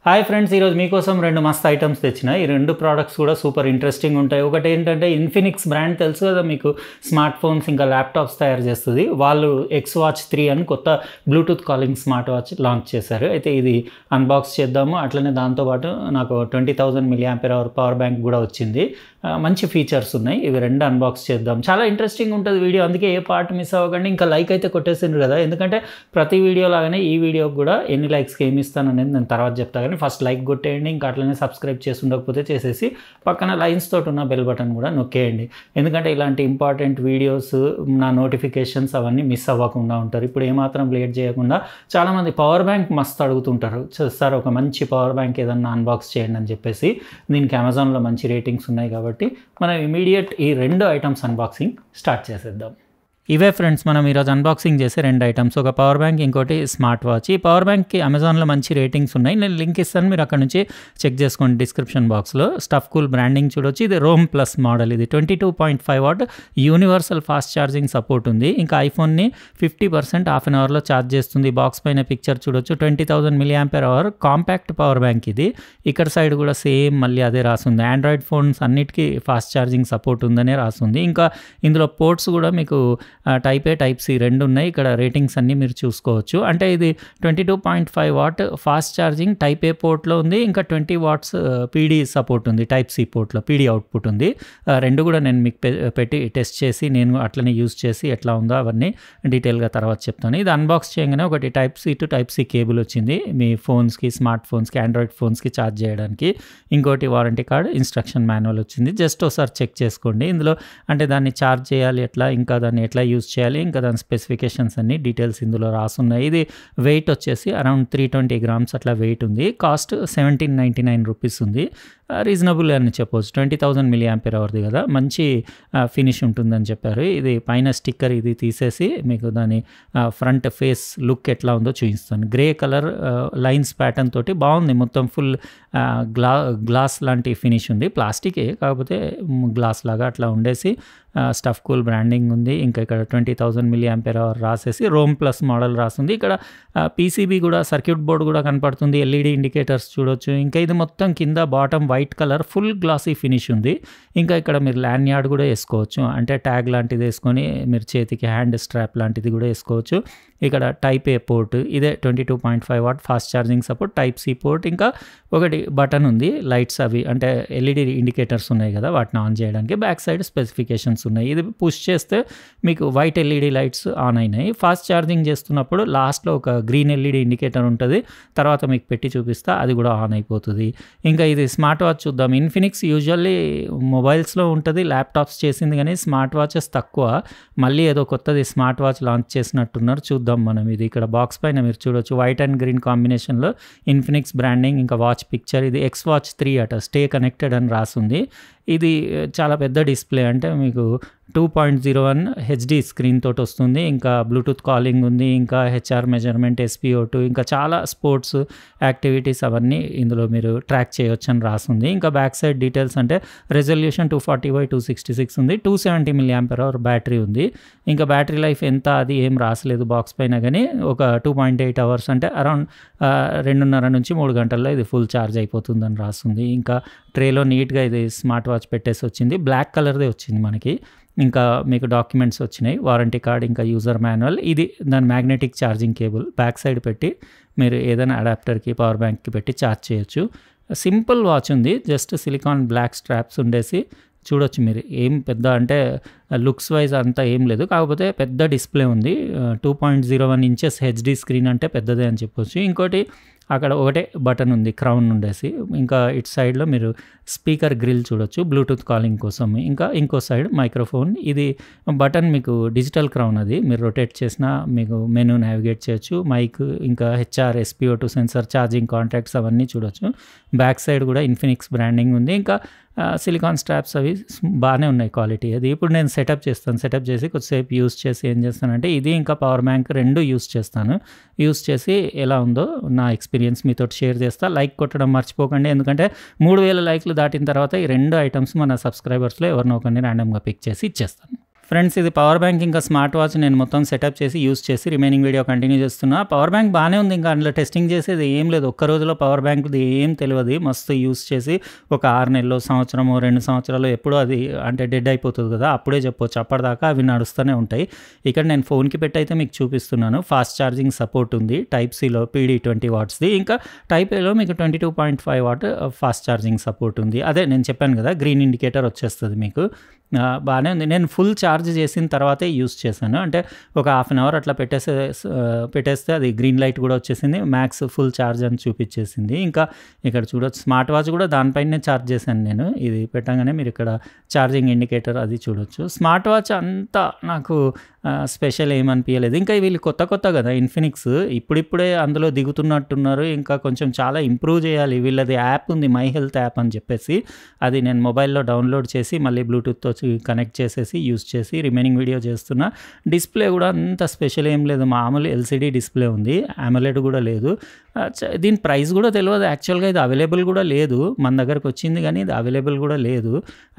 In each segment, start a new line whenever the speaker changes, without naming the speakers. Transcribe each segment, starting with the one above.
Hi friends, ఈరోజు మీకోసం రెండు మస్తు ఐటమ్స్ తెచ్చిన. ఈ రెండు ప్రోడక్ట్స్ కూడా సూపర్ ఇంట్రెస్టింగ్ ఉంటాయి. ఒకటి ఏంటంటే ఇన్ఫినిక్స్ బ్రాండ్ తెలుసు కదా మీకు, స్మార్ట్ ఫోన్స్ ఇంకా ల్యాప్టాప్స్ తయారు చేస్తుంది. వాళ్ళు ఎక్స్ వాచ్ 3 అని కొత్త Bluetooth calling smart watch launch చేశారు. అయితే ఇది అన్బాక్స్ చేద్దాము. అట్లనే దాంతోపాటు నాకు 20,000 mAh పవర్ బ్యాంక్ కూడా వచ్చింది. మంచి ఫీచర్స్ ఉన్నాయి. ఇవి రెండు అన్బాక్స్ చేద్దాం. చాలా ఇంట్రెస్టింగ్ ఉంటుంది వీడియో, అందుకే ఏ పార్ట్ మిస్ అవ్వకండి. ఇంకా లైక్ అయితే కొట్టేసిండ్రు కదా, ఎందుకంటే ప్రతి వీడియో లాగానే ఈ వీడియోకి కూడా ఎన్ని లైక్స్కి ఏమి ఇస్తాను అనేది నేను తర్వాత చెప్తా. కానీ ఫస్ట్ లైక్ కొట్టేయండి. ఇంకా అట్లనే సబ్స్క్రైబ్ చేసి ఉండకపోతే చేసేసి పక్కన లైన్స్ తోటి ఉన్న బెల్ బటన్ కూడా నొక్కేయండి. ఎందుకంటే ఇలాంటి ఇంపార్టెంట్ వీడియోస్, నా నోటిఫికేషన్స్ అవన్నీ మిస్ అవ్వకుండా ఉంటారు. ఇప్పుడు ఏమాత్రం లేట్ చేయకుండా చాలామంది పవర్ బ్యాంక్ మస్తు అడుగుతుంటారు, సార్ ఒక మంచి పవర్ బ్యాంక్ ఏదన్నా అన్బాక్స్ చేయండి అని చెప్పేసి. దీనికి అమెజాన్లో మంచి రేటింగ్స్ ఉన్నాయి కాబట్టి మనం ఇమీడియట్ ఈ రెండు ఐటమ్స్ అన్బాక్సింగ్ స్టార్ట్ చేసేద్దాం. ఇవే ఫ్రెండ్స్ మనం ఈరోజు అన్బాక్సింగ్ చేసే రెండు ఐటమ్స్, ఒక పవర్ బ్యాంక్, ఇంకోటి స్మార్ట్ వాచ్. ఈ పవర్ బ్యాంక్కి అమెజాన్లో మంచి రేటింగ్స్ ఉన్నాయి. నేను లింక్ ఇస్తాను, మీరు అక్కడ నుంచి చెక్ చేసుకోండి డిస్క్రిప్షన్ బాక్స్లో. స్టఫ్ కూల్ బ్రాండింగ్ చూడొచ్చు. ఇది రోమ్ ప్లస్ మోడల్. ఇది 22.5 what universal fast charging support ఉంది. ఇంకా ఐఫోన్ని 50% హాఫ్ అన్ అవర్లో ఛార్జ్ చేస్తుంది. బాక్స్ పైన పిక్చర్ చూడొచ్చు. 20,000 mAh కాంపాక్ట్ పవర్ బ్యాంక్ ఇది. ఇక్కడ సైడ్ కూడా సేమ్ మళ్ళీ అదే రాస్తుంది. ఆండ్రాయిడ్ ఫోన్స్ అన్నిటికీ ఫాస్ట్ ఛార్జింగ్ సపోర్ట్ ఉందనే రాస్తుంది. ఇంకా ఇందులో పోర్ట్స్ కూడా మీకు టైప్ ఏ, టైప్ సి రెండు ఉన్నాయి. ఇక్కడ రేటింగ్స్ అన్నీ మీరు చూసుకోవచ్చు. అంటే ఇది 22.5 వాట్ ఫాస్ట్ ఛార్జింగ్ టైప్ ఏ పోర్ట్లో ఉంది. ఇంకా 20 వాట్స్ పీడీ సపోర్ట్ ఉంది, టైప్ సి పోర్ట్లో పీడీ అవుట్పుట్ ఉంది. రెండు కూడా నేను మీకు పెట్టి టెస్ట్ చేసి నేను అట్లనే యూజ్ చేసి ఎట్లా ఉందో అవన్నీ డీటెయిల్గా తర్వాత చెప్తాను. ఇది అన్బాక్స్ చేయగానే ఒకటి type C to type C cable వచ్చింది మీ ఫోన్స్కి, స్మార్ట్ ఫోన్స్కి, ఆండ్రాయిడ్ ఫోన్స్కి ఛార్జ్ చేయడానికి. ఇంకోటి వారంటీ కార్డ్, ఇన్స్ట్రక్షన్ మాన్యువల్ వచ్చింది. జస్ట్ ఒకసారి చెక్ చేసుకోండి. ఇందులో అంటే దాన్ని ఛార్జ్ చేయాలి ఎట్లా, ఇంకా దాన్ని ఎట్లా యూజ్ చేయాలి, ఇంకా దాని స్పెసిఫికేషన్స్ అన్ని డీటెయిల్స్ ఇందులో రాసున్నాయి. ఇది వెయిట్ వచ్చేసి అరౌండ్ 320 grams అట్లా వెయిట్ ఉంది. కాస్ట్ 1799 రూపీస్ ఉంది. రీజనబుల్ అని చెప్పవచ్చు. 20,000 mAh కదా, మంచి ఫినిష్ ఉంటుందని చెప్పారు. ఇది పైన స్టిక్కర్ ఇది తీసేసి మీకు దాని ఫ్రంట్ ఫేస్ లుక్ ఎట్లా ఉందో చూపిస్తాను. గ్రే కలర్ లైన్స్ ప్యాటర్న్ తోటి బాగుంది. మొత్తం ఫుల్ గ్లాస్ లాంటి ఫినిష్ ఉంది. ప్లాస్టికే కాకపోతే గ్లాస్ లాగా అట్లా ఉండేసి స్టఫ్ కూల్ బ్రాండింగ్ ఉంది. ఇంకా ఇక్కడ 20,000 mAh రాసేసి రోమ్ ప్లస్ మోడల్ రాస్తుంది. ఇక్కడ పీసీబీ కూడా, సర్క్యూట్ బోర్డ్ కూడా కనపడుతుంది. ఎల్ఈడి ఇండికేటర్స్ చూడొచ్చు. ఇంకా ఇది మొత్తం కింద bottom white colour full glossy finish ఉంది. ఇంకా ఇక్కడ మీరు ల్యాండ్ యార్డ్ కూడా వేసుకోవచ్చు, అంటే ట్యాగ్ లాంటిది వేసుకొని మీరు చేతికి హ్యాండ్ స్ట్రాప్ లాంటిది కూడా వేసుకోవచ్చు. ఇక్కడ టైప్ ఏ పోర్ట్, ఇదే 22.5 watt fast charging support, type C port. ఇంకా ఒకటి బటన్ ఉంది, లైట్స్ అవి అంటే ఎల్ఈడి ఇండికేటర్స్ ఉన్నాయి కదా వాటిని ఆన్ చేయడానికి. బ్యాక్ సైడ్ స్పెసిఫికేషన్స్ ఉన్నాయి. ఇది పుష్ చేస్తే మీకు వైట్ ఎల్ఈడి లైట్స్ ఆన్ అయినాయి. ఫాస్ట్ ఛార్జింగ్ చేస్తున్నప్పుడు లాస్ట్లో ఒక గ్రీన్ ఎల్ఈడి ఇండికేటర్ ఉంటుంది, తర్వాత మీకు పెట్టి చూపిస్తా అది కూడా ఆన్ అయిపోతుంది. ఇంకా ఇది స్మార్ట్ వాచ్ చూద్దాం. ఇన్ఫినిక్స్ యూజువల్లీ మొబైల్స్లో ఉంటుంది, ల్యాప్టాప్స్ చేసింది కానీ స్మార్ట్ వాచెస్ తక్కువ. మళ్ళీ ఏదో కొత్తది స్మార్ట్ వాచ్ లాంచ్ చేసినట్టున్నారు, చూద్దాం మనం. ఇది ఇక్కడ బాక్స్ పైన మీరు చూడొచ్చు, వైట్ అండ్ గ్రీన్ కాంబినేషన్లో ఇన్ఫినిక్స్ బ్రాండింగ్, ఇంకా వాచ్ పిక్చర్. ఇది ఎక్స్ వాచ్ 3 అట, స్టే కనెక్టెడ్ అని రాస్తుంది. ఇది చాలా పెద్ద డిస్ప్లే, అంటే మీకు 2.01 హెచ్డి స్క్రీన్ తోటి వస్తుంది. ఇంకా బ్లూటూత్ కాలింగ్ ఉంది, ఇంకా హెచ్ఆర్ మెజర్మెంట్, SpO2, ఇంకా చాలా స్పోర్ట్స్ యాక్టివిటీస్ అవన్నీ ఇందులో మీరు ట్రాక్ చేయొచ్చు అని రాస్తుంది. ఇంకా బ్యాక్ సైడ్ డీటెయిల్స్ అంటే రెజల్యూషన్ 240x266 ఉంది. 270 mAh బ్యాటరీ ఉంది. ఇంకా బ్యాటరీ లైఫ్ ఎంత అది ఏం రాసలేదు బాక్స్ పైన, కానీ ఒక 2.8 hours అంటే అరౌండ్ 2.5 నుంచి 3 గంటల్లో ఇది ఫుల్ ఛార్జ్ అయిపోతుందని రాస్తుంది. ఇంకా ట్రేలో నీట్గా ఇది స్మార్ట్ వాచ్ పెట్టేసి వచ్చింది. బ్లాక్ కలర్దే వచ్చింది మనకి. ఇంకా మీకు డాక్యుమెంట్స్ వచ్చినాయి, వారంటీ కార్డ్, ఇంకా యూజర్ మాన్యువల్. ఇది దాని magnetic charging cable back side పెట్టి మీరు ఏదైనా అడాప్టర్కి, పవర్ బ్యాంక్కి పెట్టి ఛార్జ్ చేయొచ్చు. సింపుల్ వాచ్ ఉంది, జస్ట్ సిలికాన్ బ్లాక్ స్ట్రాప్స్ ఉండేసి చూడొచ్చు మీరు. ఏం పెద్ద అంటే లుక్స్ వైజ్ అంతా ఏం లేదు, కాకపోతే పెద్ద డిస్ప్లే ఉంది. 2.01 inches హెచ్డి స్క్రీన్ అంటే పెద్దదే అని చెప్పొచ్చు. ఇంకోటి అక్కడ ఒకటే బటన్ ఉంది, క్రౌన్ ఉండేసి. ఇంకా ఇటు సైడ్లో మీరు స్పీకర్ గ్రిల్ చూడొచ్చు బ్లూటూత్ కాలింగ్ కోసం. ఇంకా ఇంకో సైడ్ మైక్రోఫోన్. ఇది బటన్ మీకు డిజిటల్ క్రౌన్, అది మీరు రొటేట్ చేసినా మీకు మెనూ నావిగేట్ చేయొచ్చు. మైక్, ఇంకా HR, SpO2 sensor, charging contacts అవన్నీ చూడొచ్చు. బ్యాక్ సైడ్ కూడా ఇన్ఫినిక్స్ బ్రాండింగ్ ఉంది. ఇంకా సిలికాన్ స్ట్రాప్స్ అవి బాగానే ఉన్నాయి క్వాలిటీ. అది ఇప్పుడు నేను సెటప్ చేస్తాను. సెటప్ చేసి కొద్దిసేపు యూస్ చేసి ఏం చేస్తానంటే ఇది ఇంకా పవర్ బ్యాంక్ రెండు యూస్ చేస్తాను. యూస్ చేసి ఎలా ఉందో నా ఎక్స్పీరియన్స్ మీతో షేర్ చేస్తా. లైక్ కొట్టడం మర్చిపోకండి, ఎందుకంటే 3000 లైక్లు దాటిన తర్వాత ఈ రెండు ఐటమ్స్ మన సబ్స్క్రైబర్స్లో ఎవరినో ఒకరిని ర్యాండమ్గా పిక్ చేసి ఇచ్చేస్తాను. ఫ్రెండ్స్ ఇది పవర్ బ్యాంక్ ఇంకా స్మార్ట్ వాచ్ నేను మొత్తం సెటప్ చేసి యూస్ చేసి రిమైనింగ్ వీడియో కంటిన్యూ చేస్తున్నా. పవర్ బ్యాంక్ బాగానే ఉంది, ఇంకా అందులో టెస్టింగ్ చేసేది ఏం లేదు. ఒక్క రోజులో పవర్ బ్యాంక్ది ఏం తెలియదు. మస్తు యూస్ చేసి ఒక 6 నెలలు, సంవత్సరము, 2 సంవత్సరాలు ఎప్పుడో అది అంటే డెడ్ అయిపోతుంది కదా, అప్పుడే చెప్పొచ్చు. అప్పటిదాకా అవి నడుస్తూనే ఉంటాయి. ఇక్కడ నేను ఫోన్కి పెట్టి అయితే మీకు చూపిస్తున్నాను. ఫాస్ట్ ఛార్జింగ్ సపోర్ట్ ఉంది టైప్ సిలో PD 20 వాట్స్ది, ఇంకా టైప్ ఏలో మీకు 22.5 వాట్ ఫాస్ట్ ఛార్జింగ్ సపోర్ట్ ఉంది. అదే నేను చెప్పాను కదా, గ్రీన్ ఇండికేటర్ వచ్చేస్తుంది మీకు. బాగానే ఉంది. నేను ఫుల్ ఛార్జ్ చేసిన తర్వాతే యూస్ చేశాను. అంటే ఒక హాఫ్ అన్ అవర్ అట్లా పెట్టేస్తే అది గ్రీన్ లైట్ కూడా వచ్చేసింది, మ్యాక్స్ ఫుల్ ఛార్జ్ అని చూపించేసింది. ఇంకా ఇక్కడ చూడొచ్చు స్మార్ట్ వాచ్ కూడా దానిపైనే ఛార్జ్ చేశాను నేను. ఇది పెట్టగానే మీరు ఇక్కడ ఛార్జింగ్ ఇండికేటర్ అది చూడొచ్చు. స్మార్ట్ వాచ్ అంతా నాకు స్పెషల్ ఏమనిపించలేదు. ఇంకా వీళ్ళు కొత్త కదా ఇన్ఫినిక్స్, ఇప్పుడిప్పుడే అందులో దిగుతున్నట్టున్నారు. ఇంకా కొంచెం చాలా ఇంప్రూవ్ చేయాలి. వీళ్ళది యాప్ ఉంది మై హెల్త్ యాప్ అని చెప్పేసి, అది నేను మొబైల్లో డౌన్లోడ్ చేసి మళ్ళీ బ్లూటూత్తో కనెక్ట్ చేసేసి యూస్ చేసి రిమైనింగ్ వీడియో చేస్తున్నా. డిస్ప్లే కూడా అంత స్పెషల్ ఏం లేదు, మామూలు LCD డిస్ప్లే ఉంది, AMOLED కూడా లేదు. దీని ప్రైస్ కూడా తెలియదు యాక్చువల్గా. ఇది అవైలబుల్ కూడా లేదు, మన దగ్గరకు వచ్చింది కానీ ఇది అవైలబుల్ కూడా లేదు.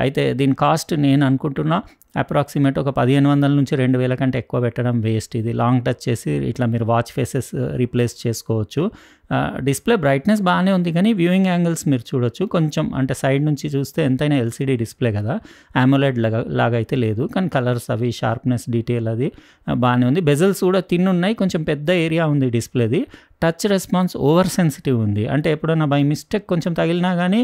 అయితే దీని కాస్ట్ నేను అనుకుంటున్నా అప్రాక్సిమేట్ ఒక 1500 నుంచి 2000 కంటే ఎక్కువ పెట్టడం వేస్ట్. ఇది లాంగ్ టచ్ చేసి ఇట్లా మీరు వాచ్ ఫేసెస్ రీప్లేస్ చేసుకోవచ్చు. డిస్ప్లే బ్రైట్నెస్ బాగానే ఉంది, కానీ వ్యూయింగ్ యాంగిల్స్ మీరు చూడొచ్చు కొంచెం, అంటే సైడ్ నుంచి చూస్తే ఎంతైనా LCD డిస్ప్లే కదా, AMOLED లాగా అయితే లేదు. కానీ కలర్స్ అవి షార్ప్నెస్ డీటెయిల్ అది బాగానే ఉంది. బెజల్స్ కూడా తిన్ ఉన్నాయి, కొంచెం పెద్ద ఏరియా ఉంది డిస్ప్లేది. టచ్ రెస్పాన్స్ ఓవర్ సెన్సిటివ్ ఉంది, అంటే ఎప్పుడన్నా బై మిస్టేక్ కొంచెం తగిలినా కానీ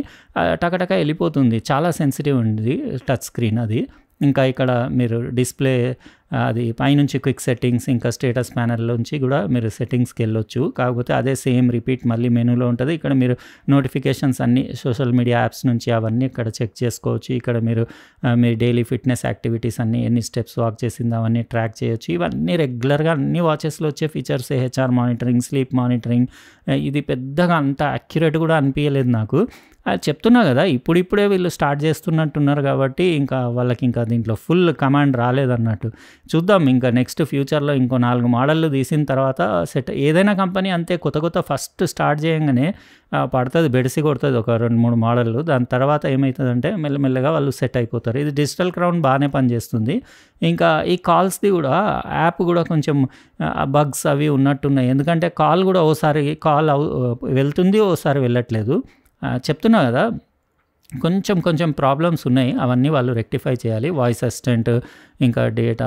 టకటక వెళ్ళిపోతుంది. చాలా సెన్సిటివ్ ఉంది టచ్ స్క్రీన్ అది. ఇంకా ఇక్కడ మీరు డిస్ప్లే అది పైనుంచి క్విక్ సెట్టింగ్స్, ఇంకా స్టేటస్ ప్యానల్లోంచి కూడా మీరు సెట్టింగ్స్కి వెళ్ళొచ్చు. కాకపోతే అదే సేమ్ రిపీట్ మళ్ళీ మెనూలో ఉంటుంది. ఇక్కడ మీరు నోటిఫికేషన్స్ అన్నీ సోషల్ మీడియా యాప్స్ నుంచి అవన్నీ ఇక్కడ చెక్ చేసుకోవచ్చు. ఇక్కడ మీరు మీ డైలీ ఫిట్నెస్ యాక్టివిటీస్ అన్నీ, ఎన్ని స్టెప్స్ వాక్ చేసింది అవన్నీ ట్రాక్ చేయొచ్చు. ఇవన్నీ రెగ్యులర్గా అన్ని వాచెస్లో వచ్చే features. HR monitoring, sleep monitoring, ఇది పెద్దగా అంత అక్యురేట్ కూడా అనిపించలేదు నాకు. అది చెప్తున్నా కదా, ఇప్పుడిప్పుడే వీళ్ళు స్టార్ట్ చేస్తున్నట్టున్నారు కాబట్టి ఇంకా వాళ్ళకి ఇంకా దీంట్లో ఫుల్ కమాండ్ రాలేదన్నట్టు. చూద్దాం ఇంకా నెక్స్ట్ ఫ్యూచర్లో ఇంకో 4 మోడళ్ళు తీసిన తర్వాత సెట్. ఏదైనా కంపెనీ అంతే, కొత్త ఫస్ట్ స్టార్ట్ చేయగానే పడుతుంది, బెడిసి కొడుతుంది ఒక 2-3 మోడళ్ళు. దాని తర్వాత ఏమవుతుందంటే మెల్లమెల్లగా వాళ్ళు సెట్ అయిపోతారు. ఇది డిజిటల్ క్రౌన్ బాగానే పనిచేస్తుంది. ఇంకా ఈ కాల్స్ది కూడా యాప్ కూడా కొంచెం బగ్స్ అవి ఉన్నట్టున్నాయి. ఎందుకంటే కాల్ కూడా ఓసారి కాల్ వెళ్తుంది, ఓసారి వెళ్ళట్లేదు. చెప్తున్నా కదా, కొంచెం ప్రాబ్లమ్స్ ఉన్నాయి. అవన్నీ వాళ్ళు రెక్టిఫై చేయాలి. వాయిస్ అసిస్టెంట్, ఇంకా డేటా,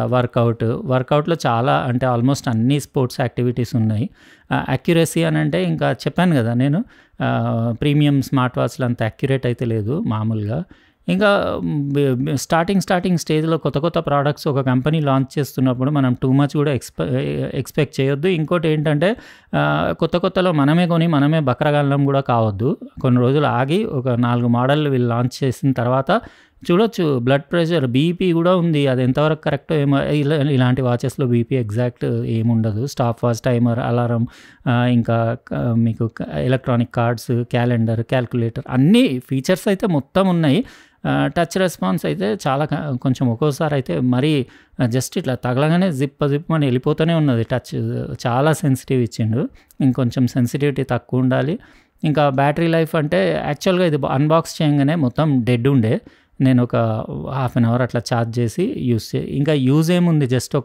వర్కౌట్లో చాలా, అంటే ఆల్మోస్ట్ అన్ని స్పోర్ట్స్ యాక్టివిటీస్ ఉన్నాయి. అక్యురసీ అని అంటే ఇంకా చెప్పాను కదా నేను, ప్రీమియం స్మార్ట్ వాచ్లు అంత అక్యురేట్ అయితే లేదు మామూలుగా. ఇంకా స్టార్టింగ్ స్టేజ్లో కొత్త ప్రోడక్ట్స్ ఒక కంపెనీ లాంచ్ చేస్తున్నప్పుడు మనం టూ మచ్ కూడా ఎక్స్పెక్ట్ చేయొద్దు. ఇంకోటి ఏంటంటే కొత్తలో మనమే బక్రగాళ్ళం కూడా కావద్దు. కొన్ని రోజులు ఆగి ఒక 4 మోడళ్ళు వీళ్ళు లాంచ్ చేసిన తర్వాత చూడొచ్చు. బ్లడ్ ప్రెషర్, బీపీ కూడా ఉంది. అది ఎంతవరకు కరెక్టో ఏమో. ఇలాంటి వాచెస్లో బీపీ ఎగ్జాక్ట్ ఏముండదు. స్టాప్ వాచ్, టైమర్, అలారం, ఇంకా మీకు ఎలక్ట్రానిక్ కార్డ్స్, క్యాలెండర్, క్యాల్కులేటర్, అన్ని ఫీచర్స్ అయితే మొత్తం ఉన్నాయి. టచ్ రెస్పాన్స్ అయితే చాలా కొంచెం ఒక్కోసారి అయితే మరీ జస్ట్ ఇట్లా తగలగానే జిప్ అని వెళ్ళిపోతూనే ఉన్నది. టచ్ చాలా సెన్సిటివ్ ఇచ్చిండు. ఇంకొంచెం సెన్సిటివిటీ తక్కువ ఉండాలి. ఇంకా బ్యాటరీ లైఫ్ అంటే యాక్చువల్గా ఇది అన్బాక్స్ చేయగానే మొత్తం డెడ్ ఉండే. నేను ఒక హాఫ్ అన్ అవర్ అట్లా ఛార్జ్ చేసి ఇంకా యూజ్ ఏముంది, జస్ట్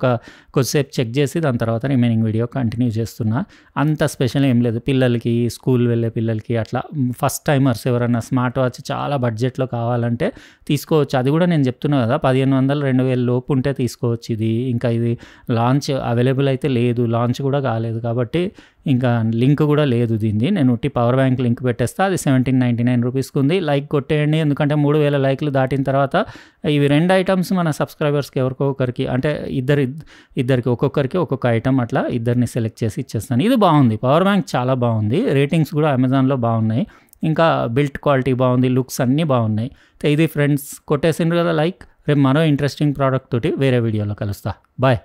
కొద్దిసేపు చెక్ చేసి దాని తర్వాత రిమైనింగ్ వీడియో కంటిన్యూ చేస్తున్నా. అంత స్పెషల్ ఏం లేదు. పిల్లలకి, స్కూల్ వెళ్ళే పిల్లలకి అట్లా, ఫస్ట్ టైమర్స్ ఎవరన్నా స్మార్ట్ వాచ్ చాలా బడ్జెట్లో కావాలంటే తీసుకోవచ్చు. అది కూడా నేను చెప్తున్నా కదా, 1500-2000 లోపు ఉంటే తీసుకోవచ్చు ఇది. ఇంకా ఇది లాంచ్ అవైలబుల్ అయితే లేదు, లాంచ్ కూడా కాలేదు కాబట్టి ఇంకా లింక్ కూడా లేదు దీన్ని. నేను పవర్ బ్యాంక్ లింక్ పెట్టేస్తా. అది 1799 రూపీస్కి ఉంది. లైక్ కొట్టేయండి, ఎందుకంటే 3000 లైక్లు దాటిన తర్వాత ఇవి 2 ఐటమ్స్ మన సబ్స్క్రైబర్స్కి ఎవరికో ఒకరికి, అంటే ఇద్దరికి ఒక్కొక్కరికి ఒక్కొక్క ఐటమ్ అట్లా ఇద్దరిని సెలెక్ట్ చేసి ఇచ్చేస్తాను. ఇది బాగుంది, పవర్ బ్యాంక్ చాలా బాగుంది. రేటింగ్స్ కూడా అమెజాన్లో బాగున్నాయి. ఇంకా బిల్ట్ క్వాలిటీ బాగుంది, లుక్స్ అన్నీ బాగున్నాయి. ఇది ఫ్రెండ్స్, కొట్టేసిండ్రు కదా లైక్. రేపు మరో ఇంట్రెస్టింగ్ ప్రోడక్ట్ తోటి వేరే వీడియోలో కలుస్తా. బాయ్.